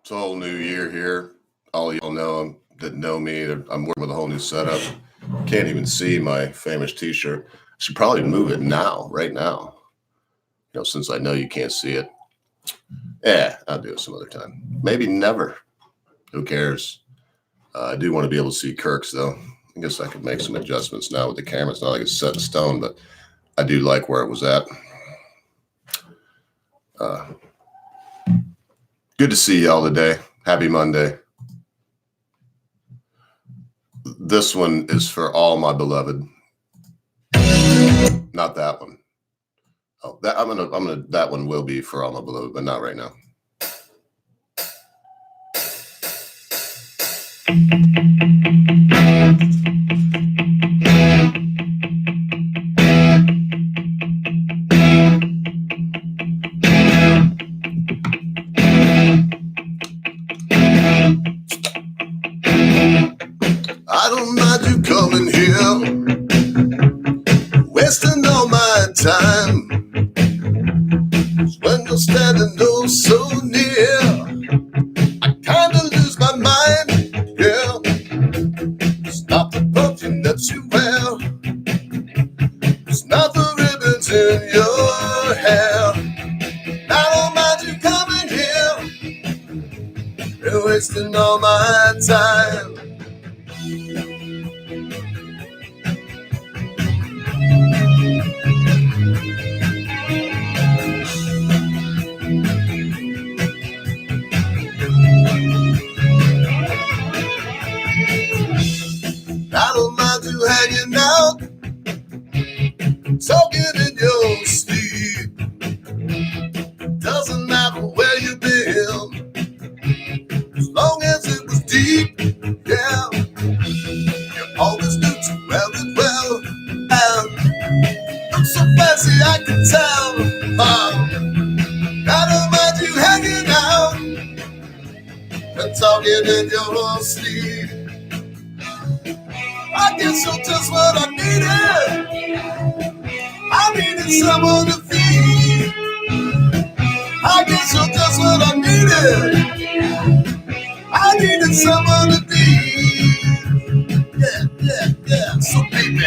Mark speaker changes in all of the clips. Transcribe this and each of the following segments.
Speaker 1: It's a whole new year here. All y'all know that know me. I'm working with a whole new setup. Can't even see my famous T-shirt. I should probably move it now, right now. Since I know you can't see it. Yeah, I'll do it some other time. Maybe never. Who cares? I do want to be able to see Kirk's though. I guess I could make some adjustments now with the camera. It's not like it's set in stone, but I do like where it was at. Good to see y'all today. Happy Monday. This one is for all my beloved. Not that one. Oh, that one will be for all my beloved, but not right now. I don't mind you coming here, wasting all my time. When you're standing oh so near, I kinda lose my mind. Yeah, it's not the perfume that you wear, it's not the ribbons in your hair. I don't mind you coming here, you're wasting all my time. I don't mind you hanging out, talking in your sleep. Doesn't matter where you've been, as long as it was deep. Yeah, you always knew to well it well, and look so fancy I can tell. I don't mind you hanging out and talking in your sleep. I guess you're just what I needed. I needed someone to feed. I guess you're just what I needed. I needed someone to be. Yeah. So baby,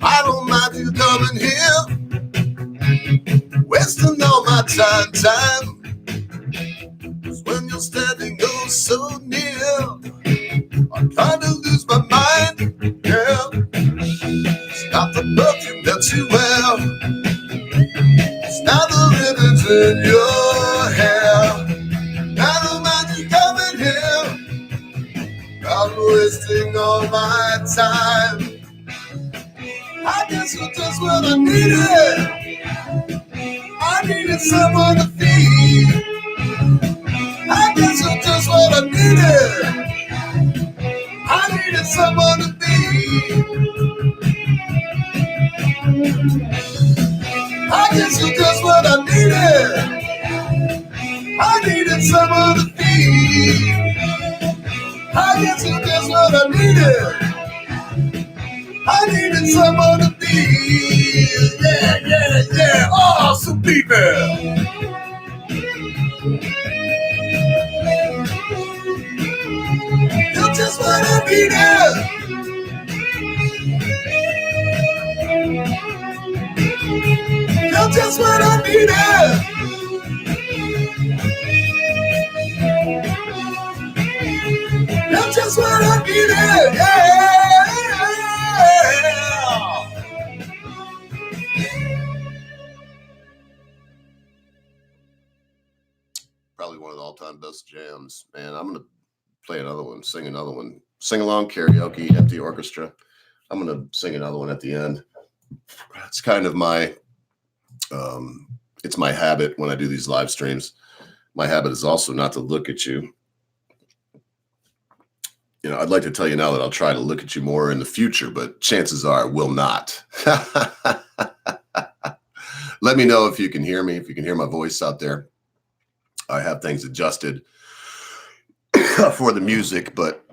Speaker 1: I don't mind you coming here, wasting all my time. 'Cause when you're standing oh so near, I kinda lose my mind. Yeah, it's not the perfume that you wear, it's not the ribbons in your hair. I don't mind you coming here, I'm wasting all my time. I guess you're just what I needed. I needed someone to feed. I guess you're just what I needed. I needed someone to be. I guess you're just what I needed. I needed someone to feed. I guess you're just what I needed. I needed someone to be. Yeah. Awesome people. You're just what I needed. You're just what I needed. You're just what I needed. Yeah. Probably one of the all-time best jams, man. I'm gonna play another one, sing another one, sing along karaoke, empty orchestra. I'm gonna sing another one at the end. It's kind of my, it's my habit when I do these live streams. My habit is also not to look at you. I'd like to tell you now that I'll try to look at you more in the future, but chances are I will not. Let me know if you can hear me, if you can hear my voice out there. I have things adjusted for the music, but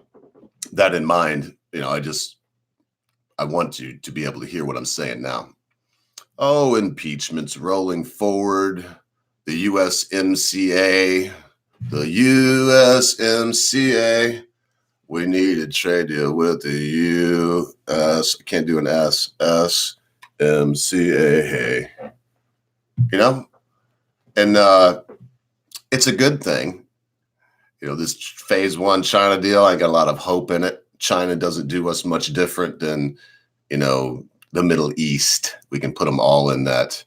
Speaker 1: that in mind, I want you to be able to hear what I'm saying now. Oh, impeachment's rolling forward. The USMCA, we need a trade deal with the US. I can't do an SSMCA. Hey, and it's a good thing. This phase one China deal, I got a lot of hope in it. China doesn't do us much different than, the Middle East. We can put them all in the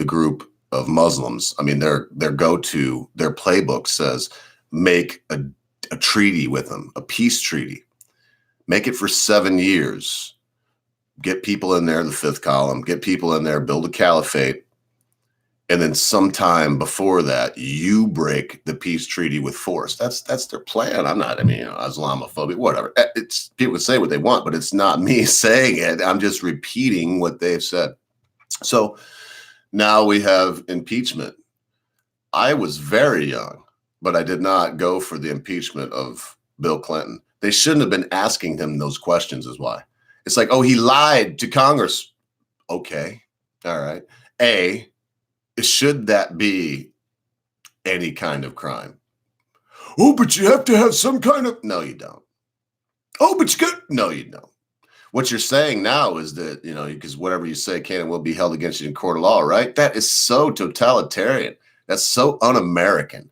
Speaker 1: group of Muslims. I mean, their playbook says make a treaty with them, a peace treaty. Make it for 7 years. Get people in there, the fifth column, get people in there, build a caliphate. And then sometime before that, you break the peace treaty with force. That's their plan. Islamophobic, whatever. People can say what they want, but it's not me saying it. I'm just repeating what they've said. So now we have impeachment. I was very young, but I did not go for the impeachment of Bill Clinton. They shouldn't have been asking him those questions is why. It's like, oh, he lied to Congress. Okay. All right. Should that be any kind of crime? Oh, but you have to have some kind of... No, you don't. Oh, but you could... No, you don't. What you're saying now is that, because whatever you say can and will be held against you in court of law, right? That is so totalitarian. That's so un-American.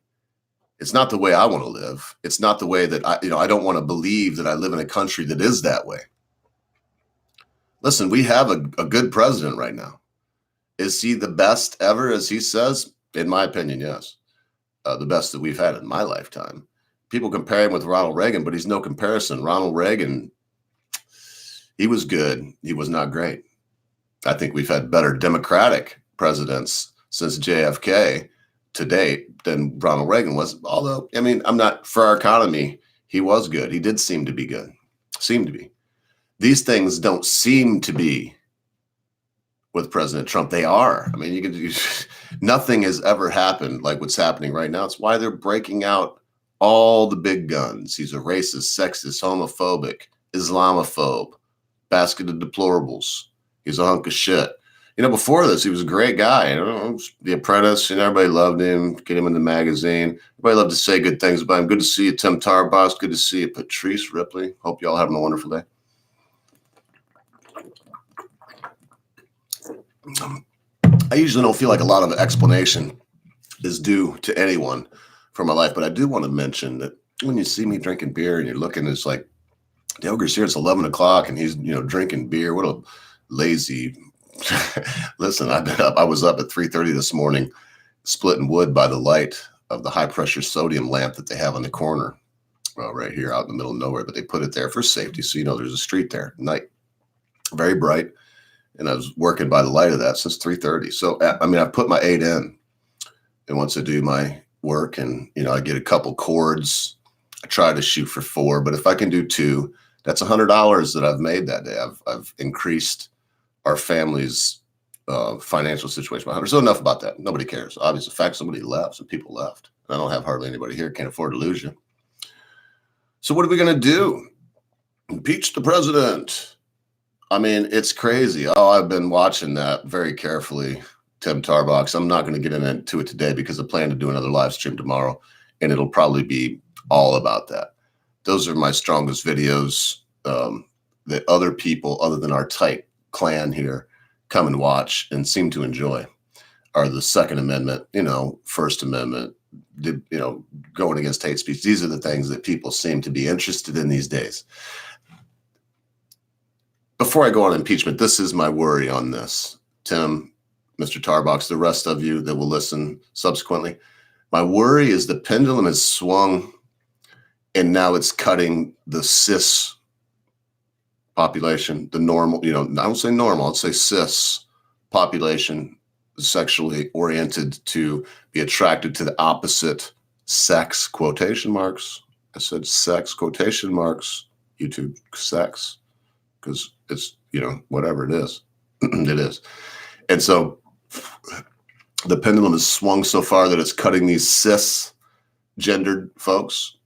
Speaker 1: It's not the way I want to live. It's not the way that I don't want to believe that I live in a country that is that way. Listen, we have a good president right now. Is he the best ever, as he says? In my opinion, yes. The best that we've had in my lifetime. People compare him with Ronald Reagan, but he's no comparison. Ronald Reagan, he was good. He was not great. I think we've had better Democratic presidents since JFK to date than Ronald Reagan was. Although, I'm not, for our economy, he was good. He did seem to be good. Seemed to be. These things don't seem to be with President Trump. They are. Nothing has ever happened like what's happening right now. It's why they're breaking out all the big guns. He's a racist, sexist, homophobic, Islamophobe, basket of deplorables. He's a hunk of shit. Before this, he was a great guy. The Apprentice, everybody loved him. Get him in the magazine. Everybody loved to say good things about him. Good to see you, Tim Tarbox. Good to see you, Patrice Ripley. Hope y'all having a wonderful day. I usually don't feel like a lot of explanation is due to anyone for my life, but I do want to mention that when you see me drinking beer and you're looking, it's like Dale Garcia, it's 11 o'clock and he's, drinking beer. What a lazy... Listen, I've been up. I was up at 3:30 this morning, splitting wood by the light of the high pressure sodium lamp that they have on the corner, right here out in the middle of nowhere, but they put it there for safety. So, there's a street there at night, very bright. And I was working by the light of that since 3:30. So, I put my 8 in. And once I do my work and, I get a couple chords, I try to shoot for 4. But if I can do 2, that's $100 that I've made that day. I've increased our family's financial situation by 100. So enough about that. Nobody cares. Obviously, the fact somebody left, some people left. And I don't have hardly anybody here. Can't afford to lose you. So what are we going to do? Impeach the president. It's crazy. Oh, I've been watching that very carefully, Tim Tarbox. I'm not going to get into it today because I plan to do another live stream tomorrow, and it'll probably be all about that. Those are my strongest videos that other people, other than our tight clan here, come and watch and seem to enjoy are the Second Amendment, First Amendment, going against hate speech. These are the things that people seem to be interested in these days. Before I go on impeachment, this is my worry on this. Tim, Mr. Tarbox, the rest of you that will listen subsequently. My worry is the pendulum has swung and now it's cutting the cis population, the normal, I don't say normal, I'd say cis population, sexually oriented to be attracted to the opposite sex, quotation marks. I said sex, quotation marks, YouTube sex, because it's, whatever it is, it is. And so the pendulum has swung so far that it's cutting these cis gendered folks.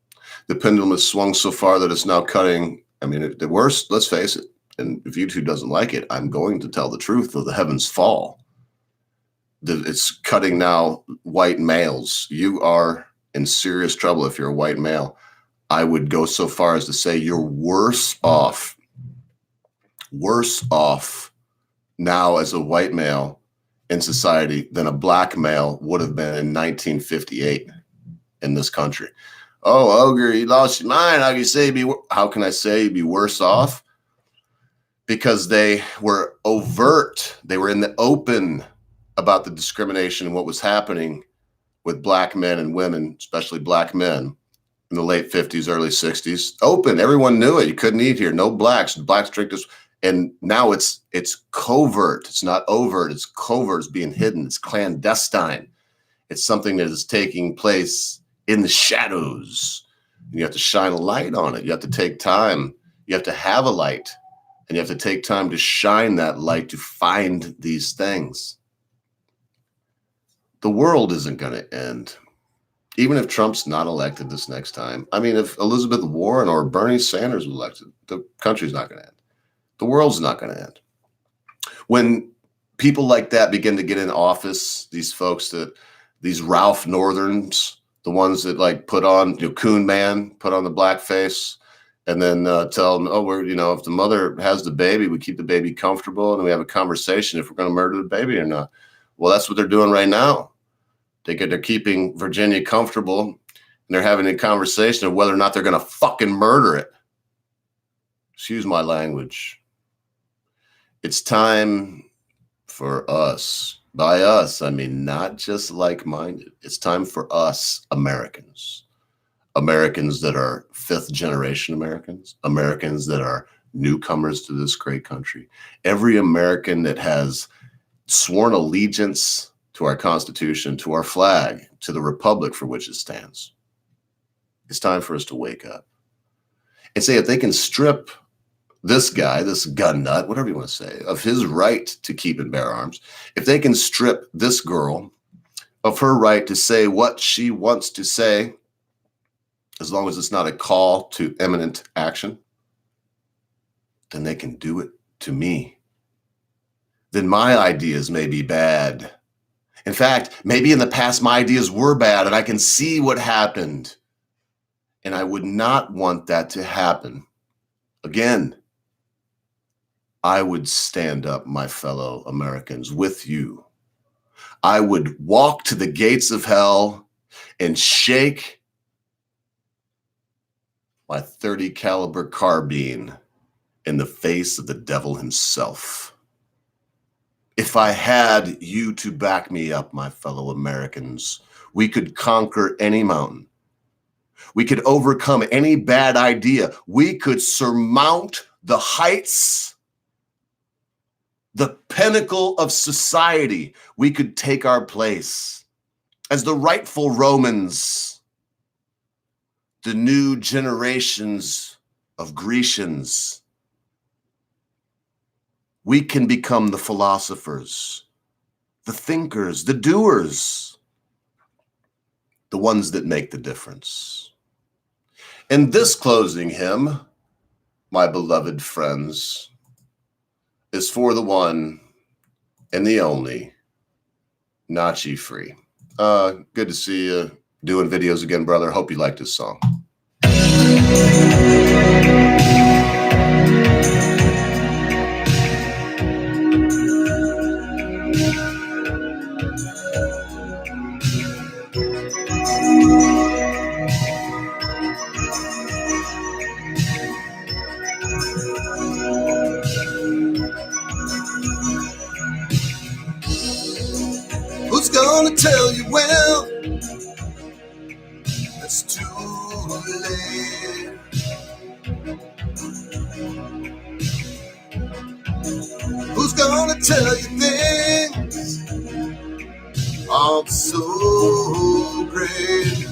Speaker 1: The pendulum has swung so far that it's now cutting. I mean, the worst, let's face it, and if YouTube doesn't like it, I'm going to tell the truth, though the heavens fall. It's cutting now white males. You are in serious trouble if you're a white male. I would go so far as to say you're worse off now as a white male in society than a black male would have been in 1958 in this country. Oh, Ogre, you lost your mind. How can I say you'd be worse off? Because they were overt. They were in the open about the discrimination and what was happening with black men and women, especially black men in the late 50s, early 60s. Open. Everyone knew it. You couldn't eat here. No blacks. Blacks drink this. And now it's covert. It's not overt. It's covert. It's being hidden. It's clandestine. It's something that is taking place in the shadows. And you have to shine a light on it. You have to take time. You have to have a light. And you have to take time to shine that light to find these things. The world isn't going to end. Even if Trump's not elected this next time. I mean, if Elizabeth Warren or Bernie Sanders was elected, the country's not going to end. The world's not going to end. When people like that begin to get in office, these folks these Ralph Northerns, the ones that like put on, Coon Man, put on the blackface, and then tell them, if the mother has the baby, we keep the baby comfortable, and then we have a conversation if we're going to murder the baby or not. Well, that's what they're doing right now. They're keeping Virginia comfortable, and they're having a conversation of whether or not they're going to fucking murder it. Excuse my language. It's time for us. By us, I mean not just like-minded. It's time for us, Americans. Americans that are fifth-generation Americans. Americans that are newcomers to this great country. Every American that has sworn allegiance to our Constitution, to our flag, to the republic for which it stands. It's time for us to wake up and say if they can strip this guy, this gun nut, whatever you want to say, of his right to keep and bear arms, if they can strip this girl of her right to say what she wants to say, as long as it's not a call to imminent action, then they can do it to me. Then my ideas may be bad. In fact, maybe in the past my ideas were bad and I can see what happened. And I would not want that to happen again. I would stand up, my fellow Americans, with you. I would walk to the gates of hell and shake my .30 caliber carbine in the face of the devil himself. If I had you to back me up, my fellow Americans, we could conquer any mountain. We could overcome any bad idea. We could surmount the heights, the pinnacle of society. We could take our place as the rightful Romans, the new generations of Grecians. We can become the philosophers, the thinkers, the doers, the ones that make the difference. And this closing hymn, my beloved friends, is for the one and the only Nachi Free. Good to see you doing videos again, brother. Hope you liked this song. Who's gonna tell you when it's too late? Who's gonna tell you things aren't so great?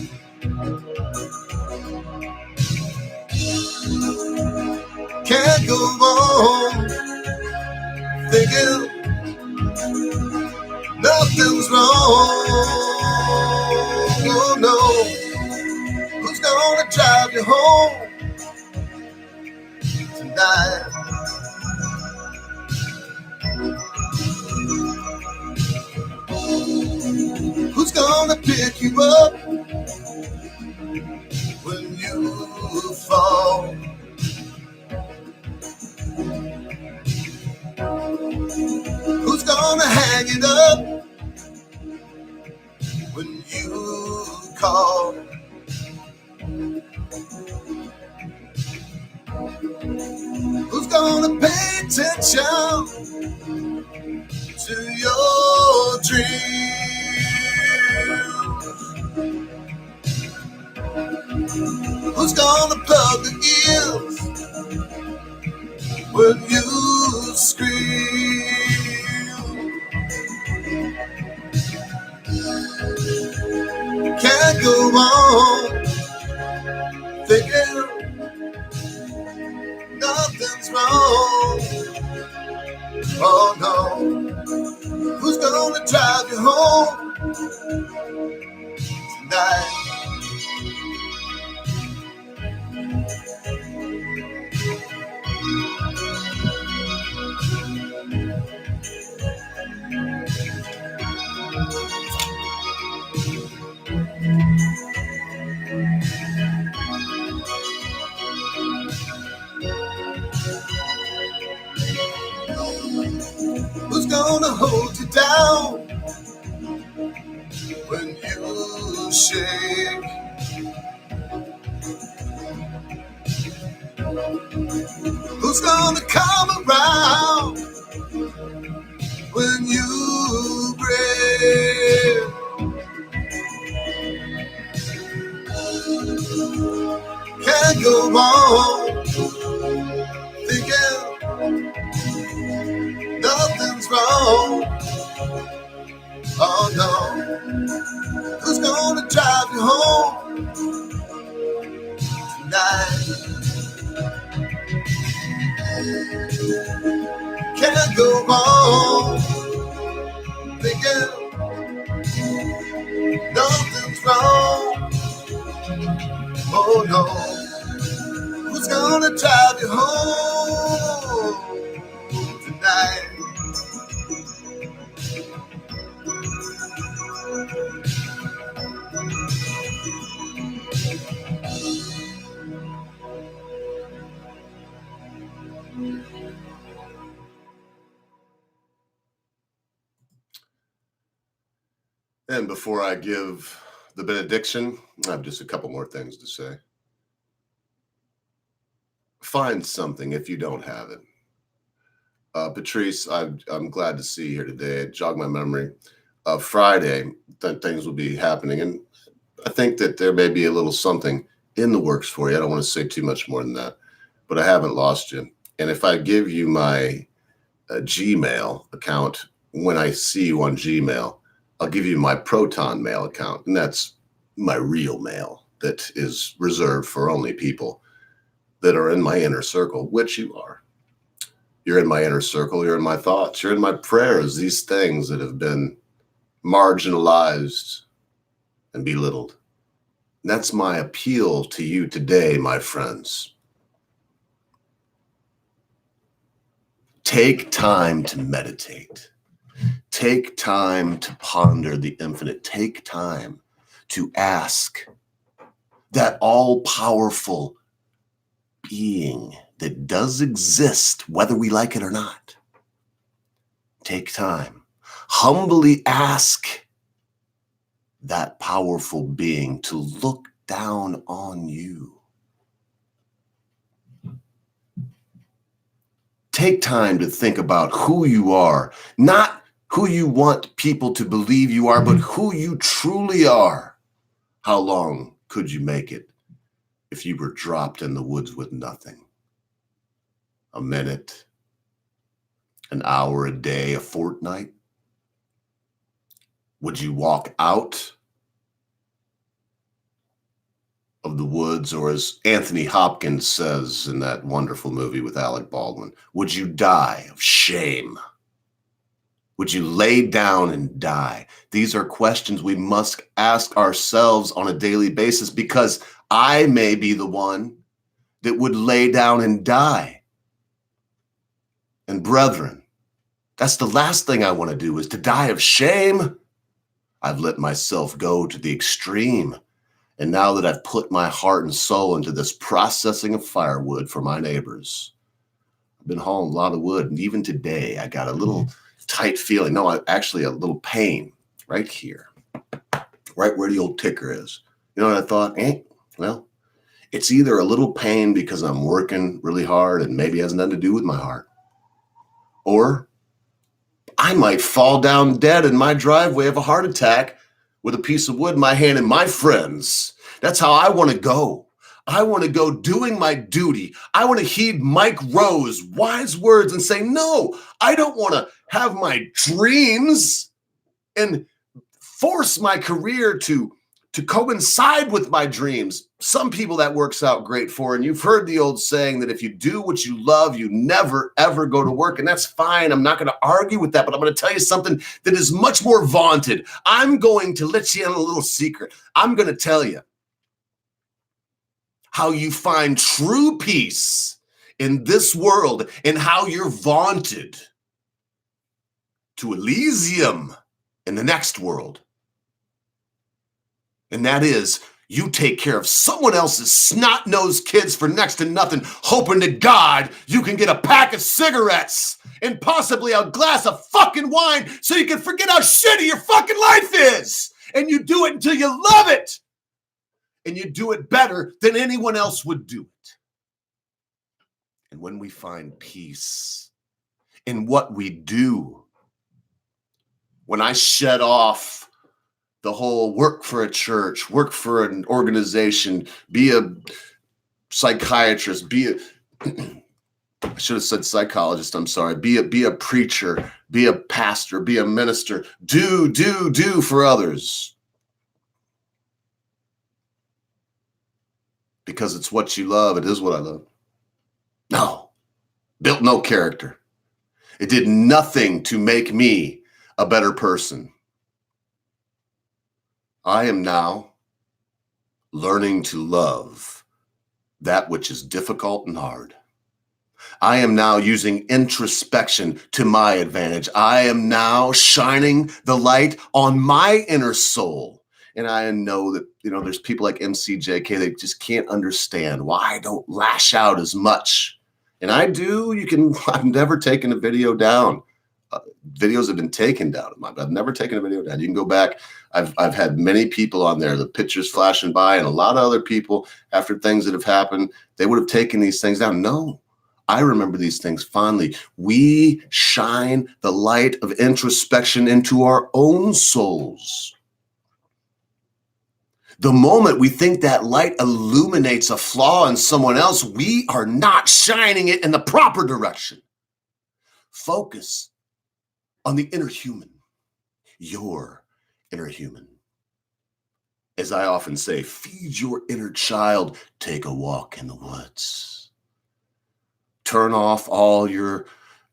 Speaker 1: Can't go on thinking nothing's wrong. Oh no, who's gonna gonna drive you home tonight? Who's gonna pick you up when you fall? Who's gonna hang it up when you call? Who's gonna pay attention to your dreams? Who's gonna plug the ears when you scream? Can't go on thinking nothing's wrong. Oh no. Who's gonna drive you home tonight? Who's gonna hold you down when you shake? Who's gonna come around when you break? Can't go on thinking nothing's wrong. Oh no. Who's gonna drive you home tonight? Can't go on thinking nothing's wrong. Oh no. Who's gonna drive you home tonight? And before I give the benediction, I have just a couple more things to say. Find something if you don't have it. Patrice, I'm glad to see you here today. It jogged my memory. Friday, things will be happening. And I think that there may be a little something in the works for you. I don't want to say too much more than that, but I haven't lost you. And if I give you my Gmail account, when I see you on Gmail, I'll give you my Proton Mail account. And that's my real mail that is reserved for only people that are in my inner circle, which you are. You're in my inner circle. You're in my thoughts. You're in my prayers. These things that have been marginalized and belittled. And that's my appeal to you today, my friends. Take time to meditate. Take time to ponder the infinite. Take time to ask that all-powerful being that does exist, whether we like it or not. Take time. Humbly ask that powerful being to look down on you. Take time to think about who you are, not who you want people to believe you are, but who you truly are. How long could you make it if you were dropped in the woods with nothing? A minute, an hour, a day, a fortnight? Would you walk out of the woods, or as Anthony Hopkins says in that wonderful movie with Alec Baldwin, would you die of shame? Would you lay down and die? These are questions we must ask ourselves on a daily basis, because I may be the one that would lay down and die. And brethren, that's the last thing I want to do, is to die of shame. I've let myself go to the extreme. And now that I've put my heart and soul into this processing of firewood for my neighbors, I've been hauling a lot of wood. And even today, I got a little tight feeling. No, actually a little pain right here, right where the old ticker is. You know what I thought? Well, it's either a little pain because I'm working really hard and maybe it has nothing to do with my heart, or I might fall down dead in my driveway of a heart attack with a piece of wood in my hand. And my friends, that's how I want to go. I want to go doing my duty. I want to heed Mike Rowe's wise words and say, no, I don't want to have my dreams and force my career to coincide with my dreams. Some people that works out great for, and you've heard the old saying that if you do what you love, you never, ever go to work. And that's fine. I'm not going to argue with that, but I'm going to tell you something that is much more vaunted. I'm going to let you in a little secret. I'm going to tell you how you find true peace in this world and how you're vaunted to Elysium in the next world. And that is, you take care of someone else's snot-nosed kids for next to nothing, hoping to God you can get a pack of cigarettes and possibly a glass of fucking wine so you can forget how shitty your fucking life is. And you do it until you love it. And you do it better than anyone else would do it. And when we find peace in what we do, when I shed off the whole work for a church, work for an organization, be a psychiatrist, I should have said psychologist, I'm sorry, be a preacher, be a pastor, be a minister, do for others. Because it's what you love, it is what I love. No, built no character. It did nothing to make me a better person. I am now learning to love that which is difficult and hard. I am now using introspection to my advantage. I am now shining the light on my inner soul. And I know that, there's people like MCJK that just can't understand why I don't lash out as much. And I do. I've never taken a video down. Videos have been taken down. I've never taken a video down. You can go back. I've had many people on there, the pictures flashing by, and a lot of other people after things that have happened, they would have taken these things down. No, I remember these things fondly. We shine the light of introspection into our own souls. The moment we think that light illuminates a flaw in someone else, we are not shining it in the proper direction. Focus on the inner human, your inner human. As I often say, feed your inner child, take a walk in the woods. Turn off all your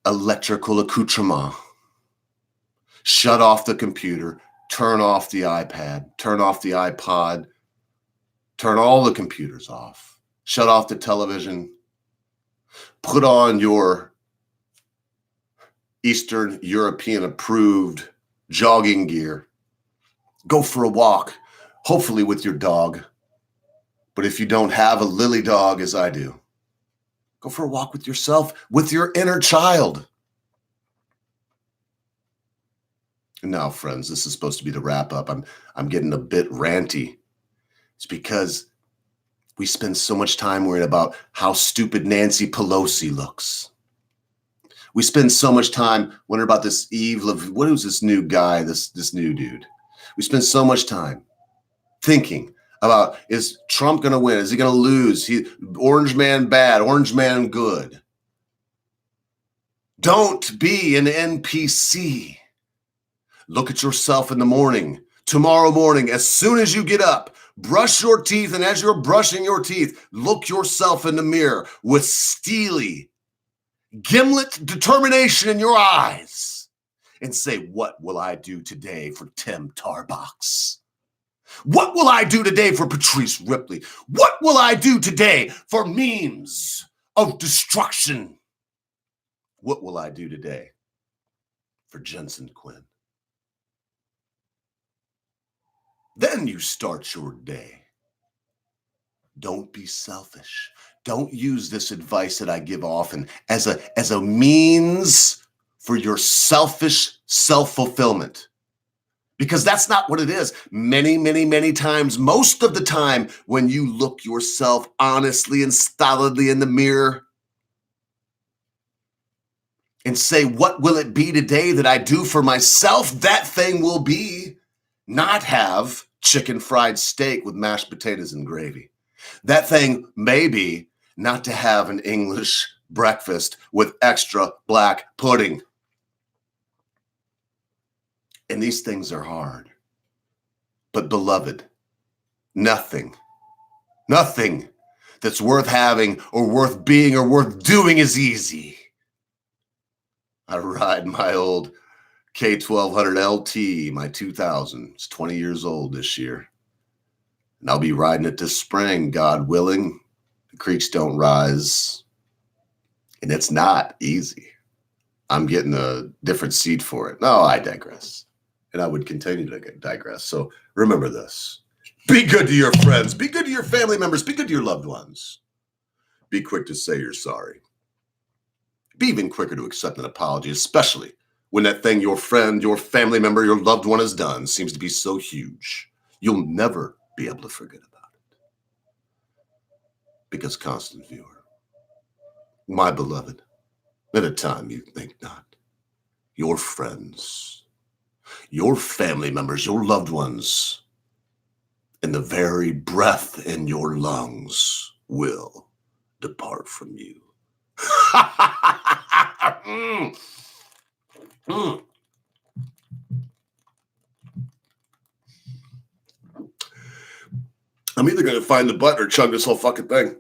Speaker 1: electrical accoutrement. Shut off the computer. Turn off the iPad, turn off the iPod, turn all the computers off, shut off the television, put on your Eastern European approved jogging gear, go for a walk, hopefully with your dog. But if you don't have a lily dog, as I do, go for a walk with yourself, with your inner child. Now, friends, this is supposed to be the wrap up. I'm getting a bit ranty. It's because we spend so much time worrying about how stupid Nancy Pelosi looks. We spend so much time wondering about this what is this new guy, this new dude? We spend so much time thinking about, is Trump going to win? Is he going to lose? Orange man bad, orange man good. Don't be an NPC. Look at yourself in the morning, tomorrow morning, as soon as you get up, brush your teeth. And as you're brushing your teeth, look yourself in the mirror with steely, gimlet determination in your eyes and say, what will I do today for Tim Tarbox? What will I do today for Patrice Ripley? What will I do today for memes of destruction? What will I do today for Jensen Quinn? Then you start your day. Don't be selfish. Don't use this advice that I give often as a means for your selfish self-fulfillment. Because that's not what it is. Many, many, many times, most of the time, when you look yourself honestly and stolidly in the mirror and say, what will it be today that I do for myself? That thing will be not have chicken fried steak with mashed potatoes and gravy. That thing may be not to have an English breakfast with extra black pudding. And these things are hard. But beloved, nothing that's worth having or worth being or worth doing is easy. I ride my old K1200 LT, my 2000. It's 20 years old this year. And I'll be riding it this spring, God willing. The creeks don't rise. And it's not easy. I'm getting a different seat for it. No, I digress. And I would continue to digress. So remember this. Be good to your friends. Be good to your family members. Be good to your loved ones. Be quick to say you're sorry. Be even quicker to accept an apology, especially when that thing your friend, your family member, your loved one has done seems to be so huge. You'll never be able to forget about it. Because, constant viewer, my beloved, at a time you think not, your friends, your family members, your loved ones, and the very breath in your lungs will depart from you. I'm either going to find the button or chug this whole fucking thing.